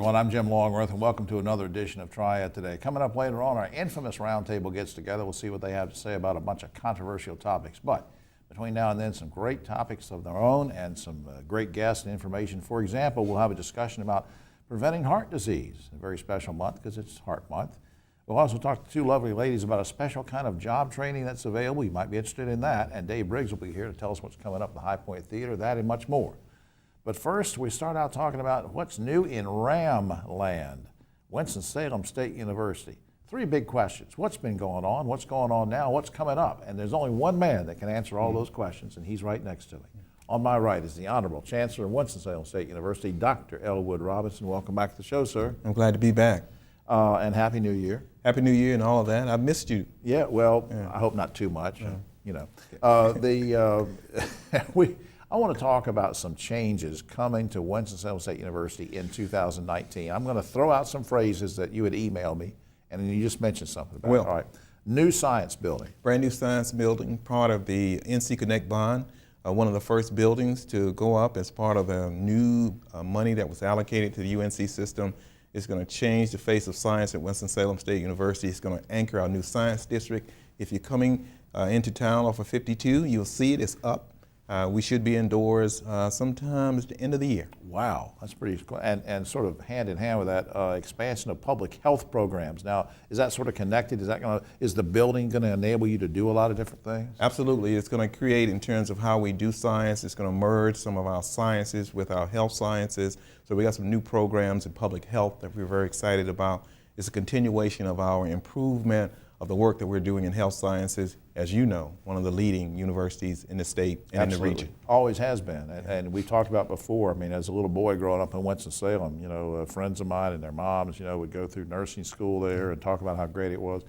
everyone. I'm Jim Longworth, and welcome to another edition of Triad Today. Coming up later on, our infamous roundtable gets together. We'll see what they have to say about a bunch of controversial topics. But between now and then, some great topics of their own and some great guests and information. For example, we'll have a discussion about preventing heart disease, a very special month because it's Heart Month. We'll also talk to two lovely ladies about a special kind of job training that's available. You might be interested in that. And Dave Briggs will be here to tell us what's coming up at the High Point Theater, that and much more. But first, we start out talking about what's new in Ram land, Winston-Salem State University. Three big questions. What's been going on? What's going on now? What's coming up? And there's only one man that can answer all those questions, and he's right next to me. On my right is the Honorable Chancellor of Winston-Salem State University, Dr. Elwood Robinson. Welcome back to the show, sir. I'm glad to be back. And Happy New Year. Happy New Year and all of that. I missed you. Yeah, well, I hope not too much, you know. I want to talk about some changes coming to Winston-Salem State University in 2019. I'm going to throw out some phrases that you had emailed me, and you just mentioned something about it. All right. New science building. Brand new science building, part of the NC Connect bond, one of the first buildings to go up as part of a new money that was allocated to the UNC system. It's going to change the face of science at Winston-Salem State University. It's going to anchor our new science district. If you're coming into town off of 52, you'll see it. It's up. We should be indoors sometime at the end of the year. Wow, that's pretty cool. And sort of hand in hand with that, expansion of public health programs. Now, is that sort of connected? Is the building going to enable you to do a lot of different things? Absolutely. It's going to create, in terms of how we do science, it's going to merge some of our sciences with our health sciences. So we got some new programs in public health that we're very excited about. It's a continuation of our improvement of the work that we're doing in health sciences, as you know, one of the leading universities in the state and Absolutely. In the region. Always has been. And we talked about before, I mean, as a little boy growing up in Winston-Salem, you know, friends of mine and their moms, you know, would go through nursing school there and talk about how great it was.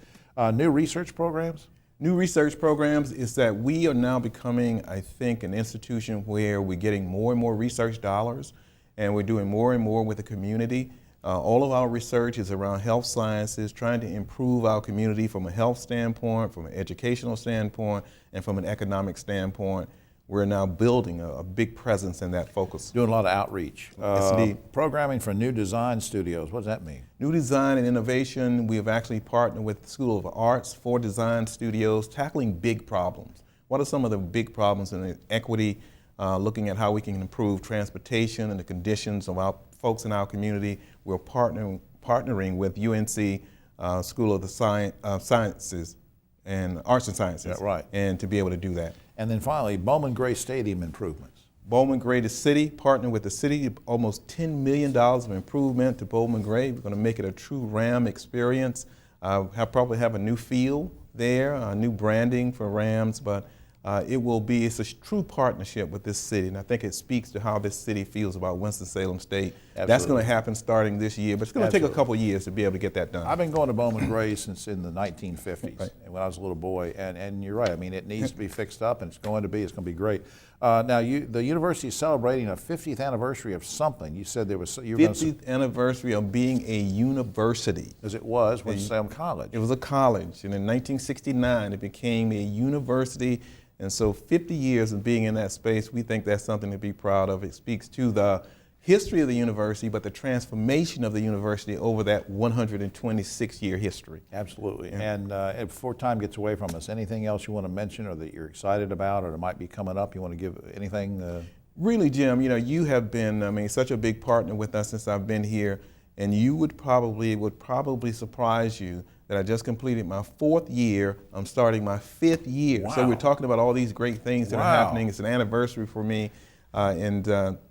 New research programs? New research programs is that we are now becoming, I think, an institution where we're getting more and more research dollars, and we're doing more and more with the community. All of our research is around health sciences, trying to improve our community from a health standpoint, from an educational standpoint, and from an economic standpoint. We're now building a big presence in that focus. Doing a lot of outreach. Yes, indeed. Programming for new design studios, what does that mean? New design and innovation, we have actually partnered with the School of Arts for design studios, tackling big problems. What are some of the big problems in equity, looking at how we can improve transportation and the conditions of our folks in our community. We're partnering with UNC School of the Sciences and Arts and Sciences, Yeah, right. And to be able to do that. And then finally, Bowman Gray Stadium improvements. Bowman Gray, the city, partnered with the city, almost $10 million of improvement to Bowman Gray. We're going to make it a true Ram experience. Probably have a new feel there, new branding for Rams, but it's a true partnership with this city, and I think it speaks to how this city feels about Winston-Salem State. Absolutely. That's going to happen starting this year, but it's going to take a couple years to be able to get that done. I've been going to Bowman Gray since in the 1950s, Right. when I was a little boy, and you're right. I mean, it needs to be fixed up, and it's going to be great. Now, the university is celebrating a 50th anniversary of something. You said there was you were 50th anniversary of being a university. as it was Winston-Salem College. It was a college, and in 1969 it became a university. And so 50 years of being in that space, we think that's something to be proud of. It speaks to the history of the university, but the transformation of the university over that 126-year history. Absolutely. Yeah. And before time gets away from us, anything else you want to mention or that you're excited about or that might be coming up? You want to give anything? Really, Jim, you know, you have been, such a big partner with us since I've been here, and it would probably surprise you that I just completed my 4th year. I'm starting my 5th year. Wow. So we're talking about all these great things that Wow. are happening. It's an anniversary for me, and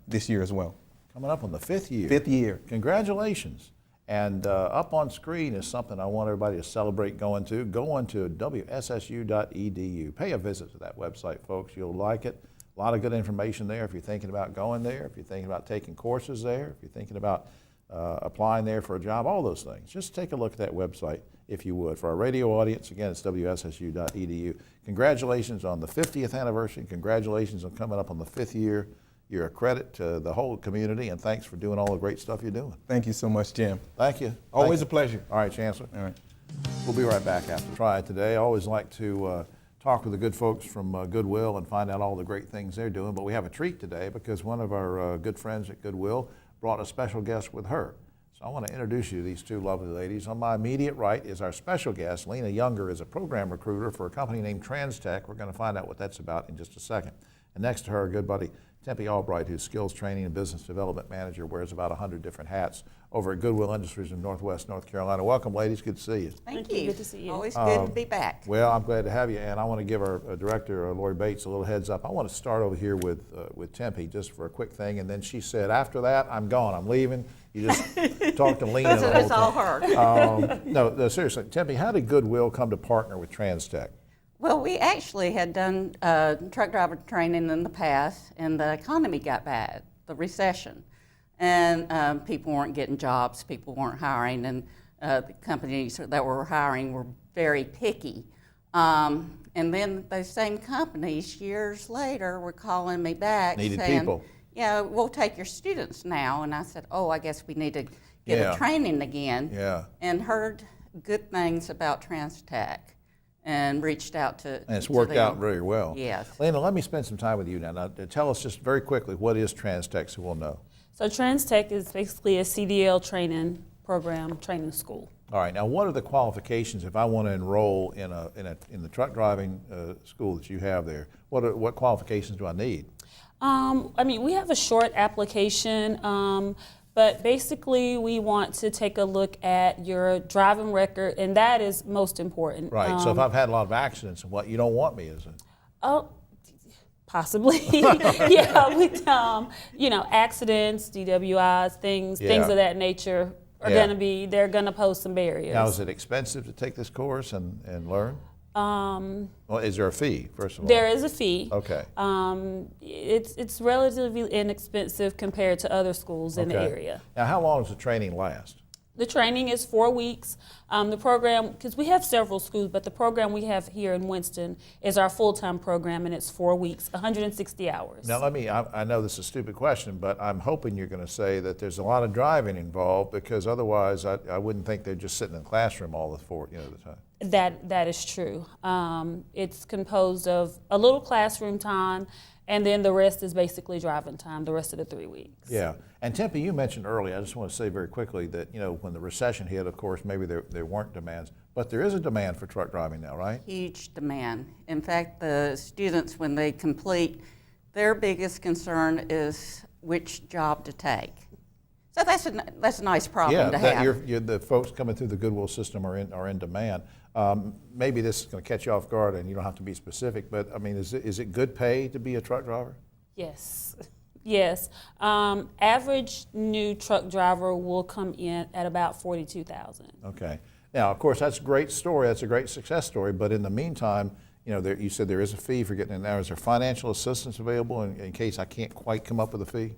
this year as well. Coming up on the 5th year. 5th year. Congratulations. And up on screen is something I want everybody to celebrate going to. Go on to wssu.edu. Pay a visit to that website, folks. You'll like it. A lot of good information there if you're thinking about going there, if you're thinking about taking courses there, if you're thinking about applying there for a job, all those things. Just take a look at that website if you would. For our radio audience, again, it's wssu.edu. Congratulations on the 50th anniversary. Congratulations on coming up on the 5th year. You're a credit to the whole community, and thanks for doing all the great stuff you're doing. Thank you so much, Jim. Thank you. Always a pleasure. All right, Chancellor. All right. We'll be right back after Triad Today. I always like to talk with the good folks from Goodwill and find out all the great things they're doing, but we have a treat today because one of our good friends at Goodwill brought a special guest with her. So I want to introduce you to these two lovely ladies. On my immediate right is our special guest. Lena Younger is a program recruiter for a company named TransTech. We're going to find out what that's about in just a second. And next to her, our good buddy Tempe Albright, who's skills training and business development manager, wears about 100 different hats over at Goodwill Industries in Northwest North Carolina. Welcome, ladies. Good to see you. Thank you. Good to see you. Always good to be back. Well, I'm glad to have you, and I want to give our director, Lori Bates, a little heads up. I want to start over here with Tempe just for a quick thing, and then she said, after that, I'm gone. I'm leaving. You just talked to Lena the whole It's all time. her. No, seriously, Tempe, how did Goodwill come to partner with TransTech? Well, we actually had done truck driver training in the past, and the economy got bad, the recession. And people weren't getting jobs, people weren't hiring, and the companies that were hiring were very picky. And then those same companies, years later, were calling me back Needed saying, people. yeah, we'll take your students now. And I said, oh, I guess we need to get Yeah. a training again. Yeah. And heard good things about TransTech and reached out to And it's to worked them. out very well. Yes. Lena, let me spend some time with you now. Now, tell us just very quickly, what is TransTech so we'll know? So TransTech is basically a CDL training program, training school. All right, now what are the qualifications if I want to enroll in the truck driving school that you have there? What qualifications do I need? I mean, we have a short application, but basically we want to take a look at your driving record, and that is most important. Right, so if I've had a lot of accidents and what, you don't want me, is it? Oh, possibly. Yeah, with accidents, DWIs, things Yeah. of that nature are Yeah. they're gonna pose some barriers. Now, is it expensive to take this course and learn? Well, is there a fee, first of all? There is a fee. Okay. It's relatively inexpensive compared to other schools in the Okay. area. Now, how long does the training last? The training is 4 weeks. The program, because we have several schools, but the program we have here in Winston is our full-time program, and it's 4 weeks, 160 hours. Now, I know this is a stupid question, but I'm hoping you're going to say that there's a lot of driving involved, because otherwise I wouldn't think they're just sitting in the classroom all the time. That is true. It's composed of a little classroom time, and then the rest is basically driving time, the rest of the 3 weeks. Yeah, and Tempe, you mentioned earlier, I just want to say very quickly that, when the recession hit, of course, maybe there weren't demands, but there is a demand for truck driving now, right? Huge demand. In fact, the students, when they complete, their biggest concern is which job to take. So that's a nice problem to have. The folks coming through the Goodwill system are in demand. Maybe this is going to catch you off guard, and you don't have to be specific, but I mean, is it good pay to be a truck driver? Yes. Yes. Average new truck driver will come in at about $42,000. Okay. Now, of course, that's a great story. That's a great success story. But in the meantime, you said there is a fee for getting in there. Is there financial assistance available in case I can't quite come up with a fee?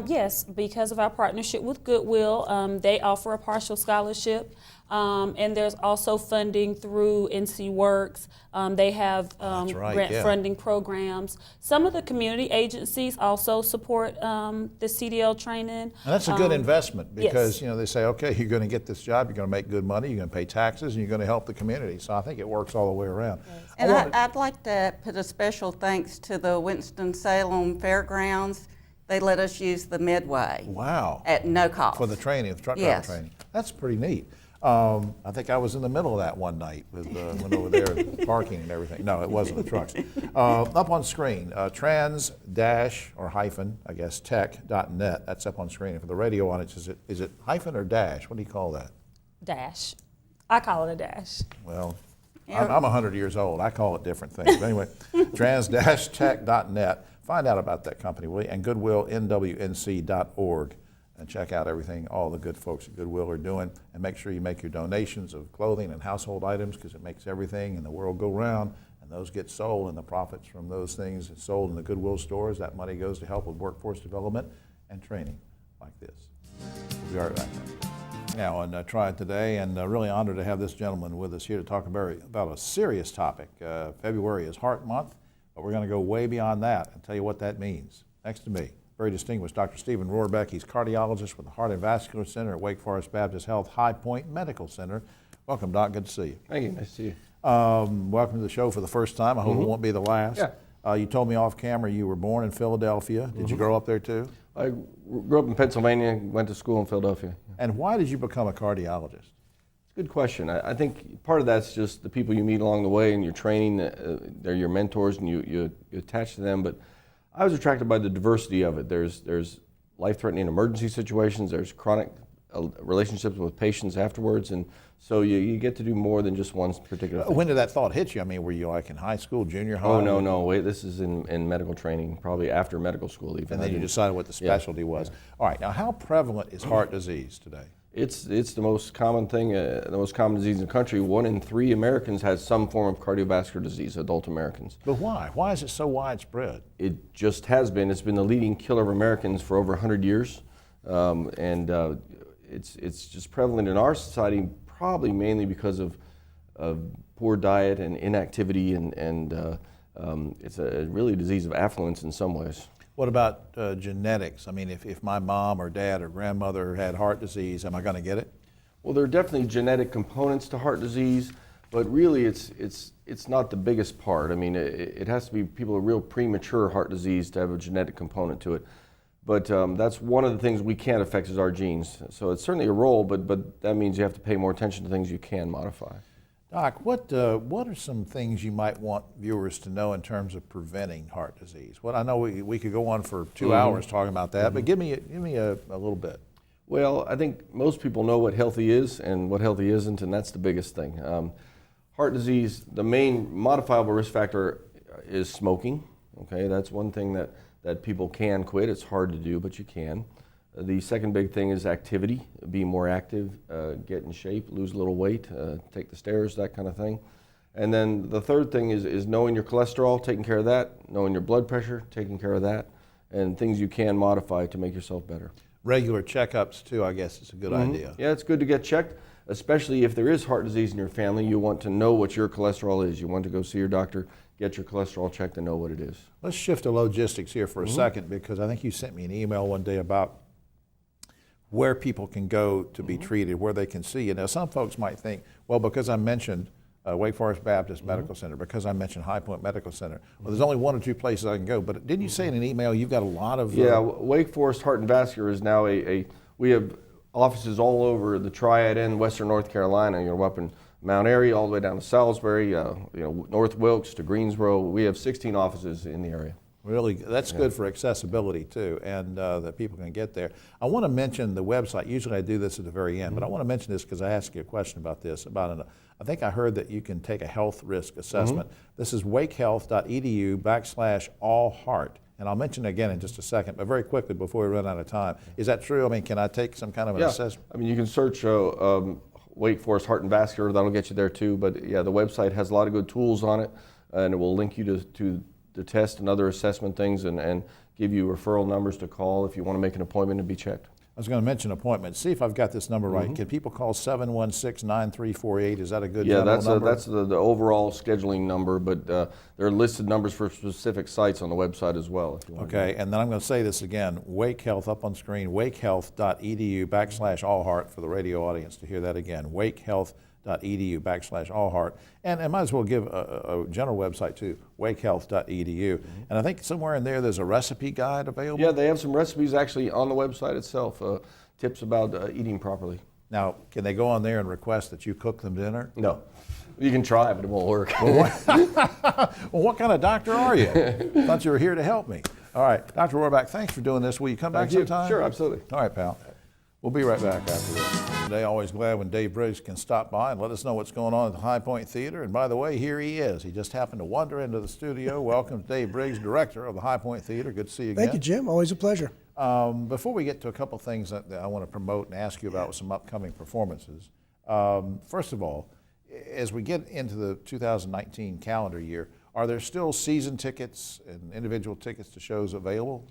Yes, because of our partnership with Goodwill, they offer a partial scholarship, and there's also funding through NC Works. They have That's right, grant yeah. funding programs. Some of the community agencies also support the CDL training. And that's a good investment because, yes. They say, okay, you're going to get this job, you're going to make good money, you're going to pay taxes, and you're going to help the community. So I think it works all the way around. Yes. And I'd like to put a special thanks to the Winston-Salem Fairgrounds. They let us use the Midway Wow. at no cost. For the training, the truck Yes. driver training. That's pretty neat. I think I was in the middle of that one night with went over there parking and everything. No, it wasn't the trucks. Up on screen, tech.net. That's up on screen. And for the radio audience, is it hyphen or dash? What do you call that? Dash. I call it a dash. Well, I'm 100 years old. I call it different things. But anyway, trans-tech.net. Find out about that company, will you? And goodwillnwnc.org. And check out everything all the good folks at Goodwill are doing. And make sure you make your donations of clothing and household items, because it makes everything in the world go round. And those get sold, and the profits from those things is sold in the Goodwill stores. That money goes to help with workforce development and training like this. We'll be right back. Now on Triad Today, and really honored to have this gentleman with us here to talk about a serious topic. February is Heart Month, but we're going to go way beyond that and tell you what that means. Next to me, very distinguished Dr. Stephen Rohrbeck. He's cardiologist with the Heart and Vascular Center at Wake Forest Baptist Health High Point Medical Center. Welcome, Doc. Good to see you. Thank you. Nice to see you. Welcome to the show for the first time. I hope it won't be the last. Yeah. You told me off camera you were born in Philadelphia. Did you grow up there too? I grew up in Pennsylvania, went to school in Philadelphia. And why did you become a cardiologist? It's a good question. I think part of that's just the people you meet along the way and your training. They're your mentors and you attach to them. But I was attracted by the diversity of it. There's life-threatening emergency situations. There's chronic relationships with patients afterwards. And so you get to do more than just one particular thing. When did that thought hit you? I mean, were you like in high school, junior high? Oh, no. Wait, this is in medical training, probably after medical school even. And then you decided what the specialty was. All right, now how prevalent is heart disease today? It's the most common thing, the most common disease in the country. 1 in 3 Americans has some form of cardiovascular disease, adult Americans. But why? Why is it so widespread? It just has been. It's been the leading killer of Americans for over 100 years. It's just prevalent in our society, probably mainly because of poor diet and inactivity, and it's really a disease of affluence in some ways. What about genetics? I mean, if my mom or dad or grandmother had heart disease, am I going to get it? Well, there are definitely genetic components to heart disease, but really it's not the biggest part. I mean, it has to be people with real premature heart disease to have a genetic component to it. But that's one of the things we can't affect is our genes. So it's certainly a role, but that means you have to pay more attention to things you can modify. Doc, what are some things you might want viewers to know in terms of preventing heart disease? Well, I know we could go on for 2 hours talking about that, but give me a little bit. Well, I think most people know what healthy is and what healthy isn't, and that's the biggest thing. Heart disease, the main modifiable risk factor is smoking. Okay, that's one thing that people can quit. It's hard to do, but you can. The second big thing is activity. Be more active, get in shape, lose a little weight, take the stairs, that kind of thing. And then the third thing is knowing your cholesterol, taking care of that, knowing your blood pressure, taking care of that, and things you can modify to make yourself better. Regular checkups too, I guess, is a good idea. Yeah, it's good to get checked, especially if there is heart disease in your family. You want to know what your cholesterol is. You want to go see your doctor, get your cholesterol checked and know what it is. Let's shift to logistics here for a second, because I think you sent me an email one day about where people can go to be treated, where they can see you. Now, some folks might think, well, because I mentioned Wake Forest Baptist Medical Center, because I mentioned High Point Medical Center, well, there's only 1 or 2 places I can go. But didn't you say in an email you've got a lot of... Yeah, Wake Forest Heart and Vascular is now we have offices all over the Triad and Western North Carolina. You're up in Mount Airy, all the way down to Salisbury, North Wilkes to Greensboro. We have 16 offices in the area. Really, that's good for accessibility too, and that people can get there. I want to mention the website. Usually I do this at the very end, but I want to mention this because I asked you a question about this. I think I heard that you can take a health risk assessment. This is wakehealth.edu/allheart. And I'll mention it again in just a second, but very quickly before we run out of time. Is that true? I mean, can I take some kind of an assessment? I mean, you can search Wake Forest Heart and Vascular. That'll get you there too. But yeah, the website has a lot of good tools on it, and it will link you to the test and other assessment things, and give you referral numbers to call if you want to make an appointment and be checked. I was going to mention appointments. See if I've got this number right. Can people call 716-9348? Is that a good number? Yeah, that's the overall scheduling number, but there are listed numbers for specific sites on the website as well. If you want okay, and then I'm going to say this again. Wake Health up on screen, wakehealth.edu/allheart for the radio audience to hear that again. wakehealth.edu/allheart. And I might as well give a general website too, wakehealth.edu. And I think somewhere in there there's a recipe guide available. Yeah, they have some recipes actually on the website itself, tips about eating properly. Now, can they go on there and request that you cook them dinner? No. You can try, but it won't work. Well, what kind of doctor are you? Thought you were here to help me. All right, Dr. Rohrbach, thanks for doing this. Will you come back sometime? Sure, absolutely. All right, pal. We'll be right back after this. Today, always glad when Dave Briggs can stop by and let us know what's going on at the High Point Theater. And by the way, here he is. He just happened to wander into the studio. Welcome to Dave Briggs, director of the High Point Theater. Good to see you again. Thank you, Jim. Always a pleasure. Before we get to a couple things that I want to promote and ask you about with some upcoming performances, first of all, as we get into the 2019 calendar year, are there still season tickets and individual tickets to shows available?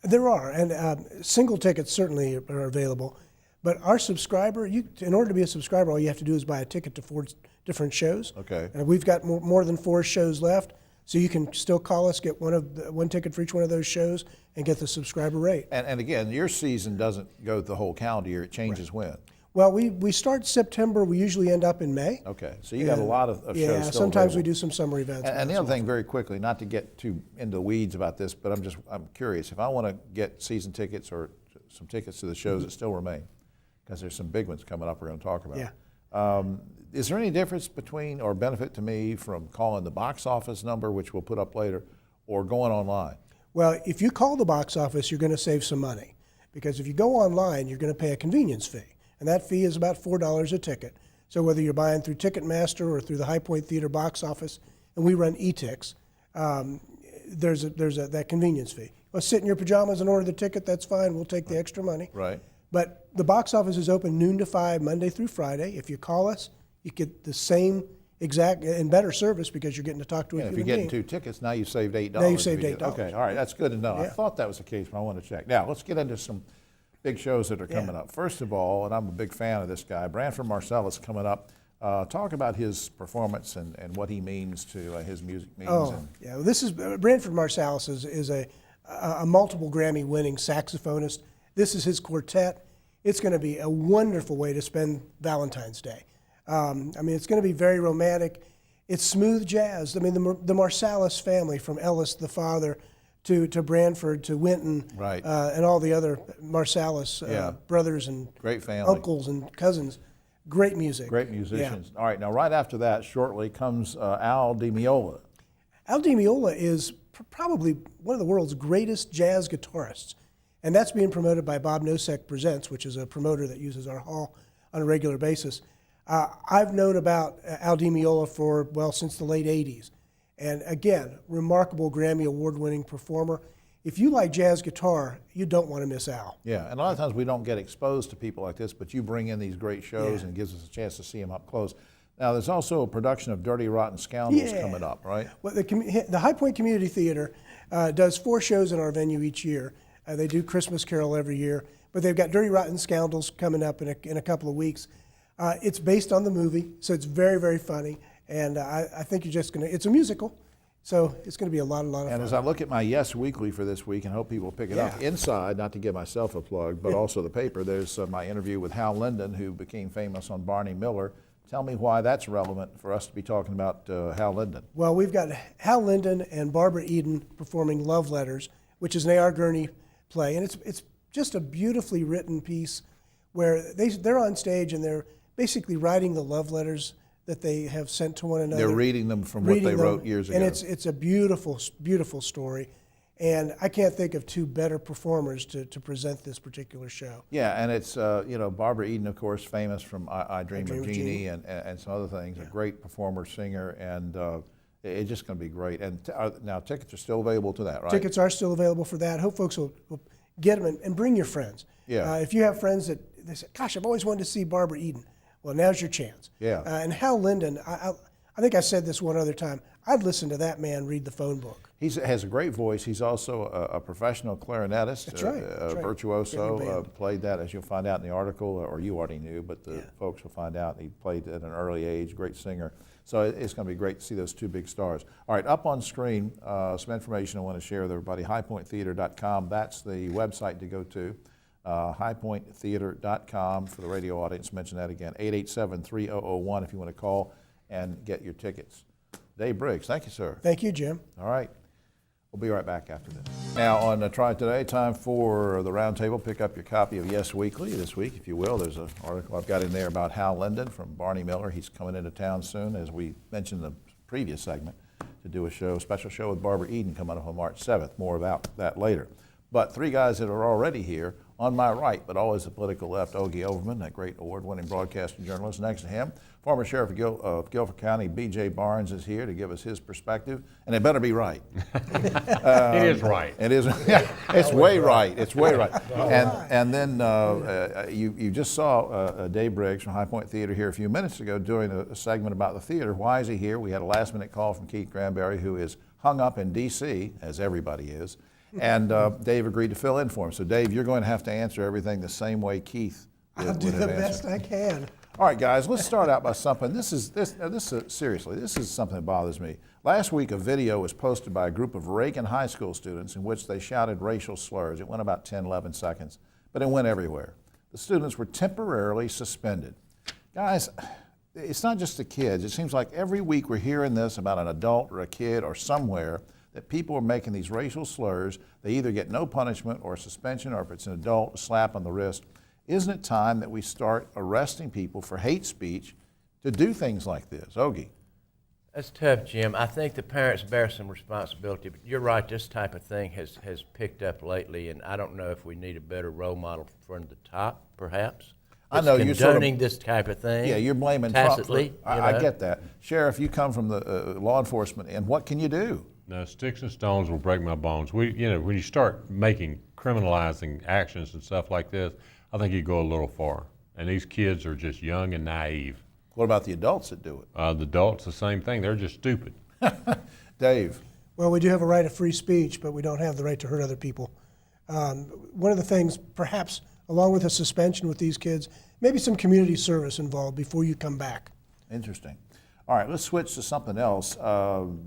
There are, and single tickets certainly are available. But our subscriber, in order to be a subscriber, all you have to do is buy a ticket to 4 different shows. Okay. And we've got more than 4 shows left, so you can still call us, get one ticket for each one of those shows, and get the subscriber rate. And again, your season doesn't go the whole calendar year. It changes when? Well, we start September. We usually end up in May. Okay, so you got a lot of shows Yeah, still sometimes we available. do some summer events. And the other thing, very quickly, not to get too into the weeds about this, but I'm curious. If I want to get season tickets or some tickets to the shows that still remain, because there's some big ones coming up we're going to talk about. Yeah. Is there any difference between or benefit to me from calling the box office number, which we'll put up later, or going online? Well, if you call the box office, you're going to save some money, because if you go online, you're going to pay a convenience fee, and that fee is about $4 a ticket. So whether you're buying through Ticketmaster or through the High Point Theater box office, and we run e-tix, there's that convenience fee. Well, sit in your pajamas and order the ticket, that's fine. We'll take the extra money. Right. But the box office is open noon to 5, Monday through Friday. If you call us, you get the same exact and better service, because you're getting to talk to a And if human you're getting being. 2 tickets, now you've saved $8. Now you've saved if you $8. Okay, all right, that's good to know. I Yeah. thought that was the case, but I want to check. Now, let's get into some big shows that are coming up. First of all, and I'm a big fan of this guy, Branford Marsalis coming up. Talk about his performance and what he means to his music means. Oh, and, yeah. Well, this is Branford Marsalis is a multiple Grammy-winning saxophonist. This is his quartet. It's going to be a wonderful way to spend Valentine's Day. I mean, it's going to be very romantic. It's smooth jazz. I mean, the Marsalis family, from Ellis the father to Branford to Winton, Right. And all the other Marsalis Yeah. brothers and Great family. uncles and cousins. Great music. Great musicians. All right, now right after that, shortly, comes Al Di Meola. Al Di Meola is probably one of the world's greatest jazz guitarists, and that's being promoted by Bob Nosek Presents, which is a promoter that uses our hall on a regular basis. I've known about Al Di Meola since the late 80s, and again, remarkable Grammy Award-winning performer. If you like jazz guitar, you don't want to miss Al. Yeah, and a lot of times we don't get exposed to people like this, but you bring in these great shows and gives us a chance to see them up close. Now, there's also a production of Dirty Rotten Scoundrels coming up, right? Well, the High Point Community Theater does 4 shows in our venue each year. They do Christmas Carol every year, but they've got Dirty Rotten Scoundrels coming up in a couple of weeks. It's based on the movie, so it's very, very funny, and I think you're just going to, it's a musical, so it's going to be a lot of fun. And as I look at my Yes Weekly for this week and hope people pick it up, inside, not to give myself a plug, but also the paper, there's my interview with Hal Linden, who became famous on Barney Miller. Tell me why that's relevant for us to be talking about Hal Linden. Well, we've got Hal Linden and Barbara Eden performing Love Letters, which is an A.R. Gurney play, and it's just a beautifully written piece where they're on stage and they're basically writing the love letters that they have sent to one another. They're reading them from what they wrote years ago. And it's a beautiful, beautiful story. And I can't think of 2 better performers to present this particular show. Yeah, and it's, Barbara Eden, of course, famous from I Dream of Jeannie and some other things, a great performer, singer, and it's just going to be great. And now tickets are still available to that, right? Tickets are still available for that. Hope folks will get them and bring your friends. Yeah. If you have friends that they say, gosh, I've always wanted to see Barbara Eden, well, now's your chance. Yeah. And Hal Linden, I think I said this one other time, I'd listen to that man read the phone book. He has a great voice. He's also a professional clarinetist, That's right. a That's right. virtuoso. Very band. Played that, as you'll find out in the article, or you already knew, but the folks will find out. He played at an early age, great singer. So it's going to be great to see those 2 big stars. All right, up on screen, some information I want to share with everybody, highpointtheater.com. That's the website to go to. highpointtheater.com for the radio audience. Mention that again, 887-3001 if you want to call and get your tickets. Dave Briggs, thank you, sir. Thank you, Jim. All right. We'll be right back after this. Now on Triad Today, time for the roundtable. Pick up your copy of Yes Weekly this week, if you will. There's an article I've got in there about Hal Linden from Barney Miller. He's coming into town soon, as we mentioned in the previous segment, to do a special show with Barbara Eden coming up on March 7th. More about that later. But 3 guys that are already here. On my right, but always the political left, Ogie Overman, that great award-winning broadcaster journalist. Next to him, former Sheriff of Guilford County, B.J. Barnes, is here to give us his perspective, and it better be right. It is right. It is. Yeah, it's way right. It's way right. And then you just saw Dave Briggs from High Point Theater here a few minutes ago doing a segment about the theater. Why is he here? We had a last-minute call from Keith Granberry, who is hung up in D.C., as everybody is. And Dave agreed to fill in for him. So, Dave, you're going to have to answer everything the same way Keith I'll do the best I can. All right, guys, let's start out by something. Seriously, this is something that bothers me. Last week, a video was posted by a group of Reagan High School students in which they shouted racial slurs. It went about 10, 11 seconds, but it went everywhere. the students were temporarily suspended. Guys, it's not just the kids. It seems like every week we're hearing this about an adult or a kid or somewhere that people are making these racial slurs. They either get no punishment or suspension, or if it's an adult, a slap on the wrist. Isn't it time that we start arresting people for hate speech to do things like this? Ogie. That's tough, Jim. I think the parents bear some responsibility, but you're right, this type of thing has picked up lately, and I don't know if we need a better role model from the top, perhaps. I know you're condoning this type of thing. Yeah, you're blaming Trump. tacitly. I get that. Sheriff, you come from the law enforcement, and what can you do? No, sticks and stones will break my bones. When you start criminalizing actions and stuff like this, I think you go a little far. And these kids are just young and naive. What about the adults that do it? The adults, the same thing. They're just stupid. Dave. Well, we do have a right of free speech, but we don't have the right to hurt other people. One of the things, perhaps, along with a suspension with these kids, maybe some community service involved before you come back. Interesting. All right, let's switch to something else.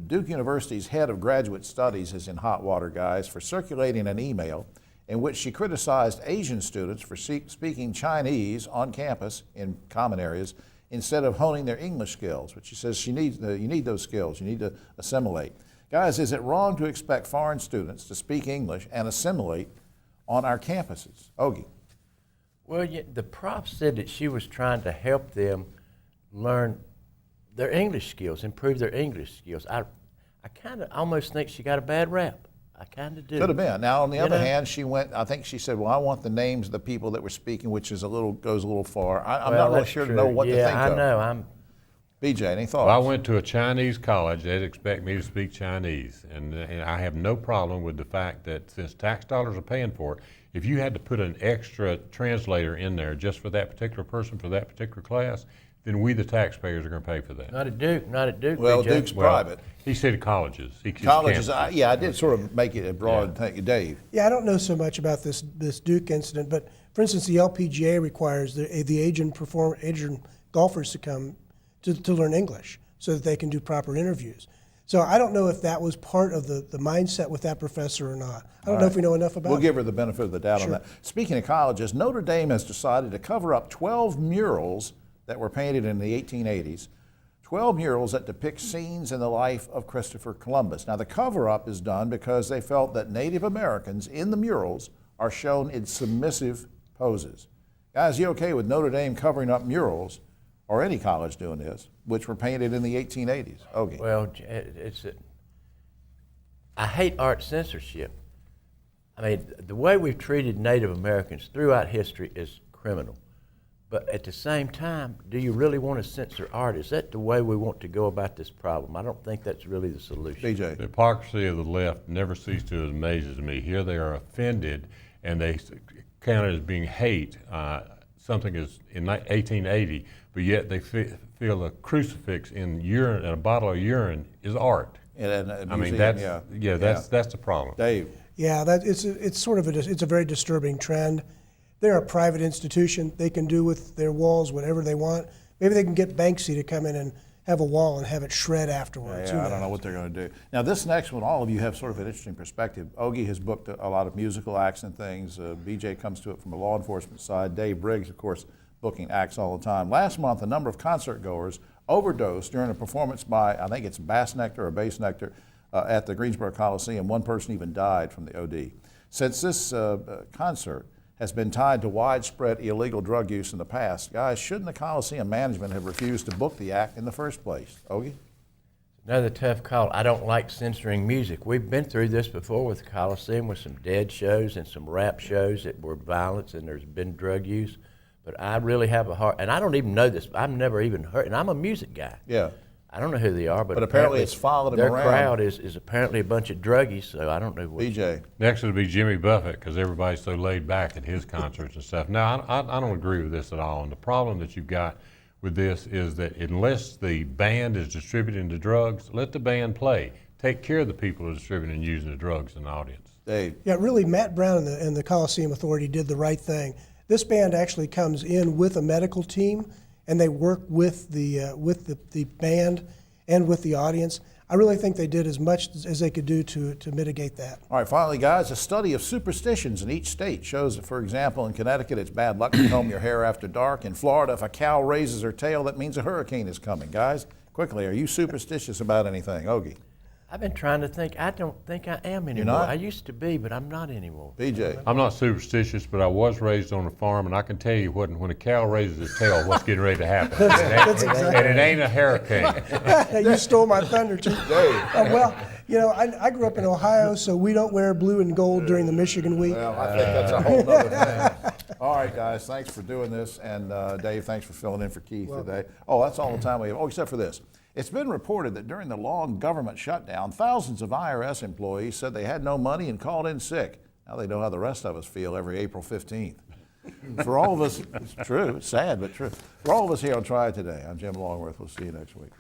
Duke University's head of graduate studies is in hot water, guys, for circulating an email in which she criticized Asian students for speaking Chinese on campus in common areas instead of honing their English skills, which she says you need those skills, you need to assimilate. Guys, is it wrong to expect foreign students to speak English and assimilate on our campuses? Ogie. Well, the prof said that she was trying to help them learn their English skills, improve their English skills. I kind of almost think she got a bad rap. I kind of do. Could have been. Now, on the other hand, I think she said, well, I want the names of the people that were speaking, which is goes a little far. I'm not really sure to know what to think of. Yeah, I know. BJ, any thoughts? Well, I went to a Chinese college. They'd expect me to speak Chinese. And I have no problem with the fact that since tax dollars are paying for it, if you had to put an extra translator in there just for that particular person for that particular class, then we, the taxpayers, are going to pay for that. Not at Duke. Well, BJ. Duke's private. He said colleges. Colleges, I did sort of make it a broad thing. Dave. Yeah, I don't know so much about this Duke incident, but for instance, the LPGA requires the Asian golfers to come to learn English so that they can do proper interviews. So I don't know if that was part of the mindset with that professor or not. I don't know if we know enough about it. We'll give her the benefit of the doubt on that. Speaking of colleges, Notre Dame has decided to cover up 12 murals that were painted in the 1880s, 12 murals that depict scenes in the life of Christopher Columbus. Now, the cover-up is done because they felt that Native Americans in the murals are shown in submissive poses. Guys, you okay with Notre Dame covering up murals, or any college doing this, which were painted in the 1880s? Okay. Well, I hate art censorship. I mean, the way we've treated Native Americans throughout history is criminal. But at the same time, do you really want to censor art? Is that the way we want to go about this problem? I don't think that's really the solution. BJ. The hypocrisy of the left never ceases to amaze me. Here they are offended, and they count it as being hate. Something is in 1880, but yet they feel a crucifix in urine, and a bottle of urine is art. I mean, that's the problem. Dave. Yeah, it's a very disturbing trend. They're a private institution. They can do with their walls whatever they want. Maybe they can get Banksy to come in and have a wall and have it shred afterwards. Yeah, I don't know what they're going to do. Now, this next one, all of you have sort of an interesting perspective. Ogie has booked a lot of musical acts and things. BJ comes to it from a law enforcement side. Dave Briggs, of course, booking acts all the time. Last month, a number of concert goers overdosed during a performance by, I think it's Bass Nectar or Bass Nectar, at the Greensboro Coliseum. One person even died from the OD. Since this concert has been tied to widespread illegal drug use in the past, guys, shouldn't the Coliseum management have refused to book the act in the first place? Ogie? Another tough call. I don't like censoring music. We've been through this before with the Coliseum with some dead shows and some rap shows that were violence and there's been drug use. But I really have a heart, and I don't even know this. I've never even heard, and I'm a music guy. Yeah. I don't know who they are, but apparently it's followed them around. Their crowd is apparently a bunch of druggies, so I don't know what. BJ. Next it'll be Jimmy Buffett, because everybody's so laid back at his concerts and stuff. Now, I don't agree with this at all. And the problem that you've got with this is that unless the band is distributing the drugs, let the band play. Take care of the people who are distributing and using the drugs in the audience. Dave. Yeah, really, Matt Brown and the Coliseum Authority did the right thing. This band actually comes in with a medical team, and they work with the band and with the audience. I really think they did as much as they could do to mitigate that. All right, finally, guys, a study of superstitions in each state shows that, for example, in Connecticut, it's bad luck to comb your hair after dark. In Florida, if a cow raises her tail, that means a hurricane is coming. Guys, quickly, are you superstitious about anything? Ogie? I've been trying to think. I don't think I am anymore. not? I used to be, but I'm not anymore. BJ? I'm not superstitious, but I was raised on a farm, and I can tell you when a cow raises its tail, what's getting ready to happen. And it ain't a hurricane. You stole my thunder, Chief. Well, you know, I grew up in Ohio, so we don't wear blue and gold during the Michigan week. Well, I think that's a whole other thing. All right, guys, thanks for doing this. And Dave, thanks for filling in for Keith today. Oh, that's all the time we have. Oh, except for this. It's been reported that during the long government shutdown, thousands of IRS employees said they had no money and called in sick. Now they know how the rest of us feel every April 15th. For all of us, it's true, it's sad, but true. For all of us here on Triad Today, I'm Jim Longworth. We'll see you next week.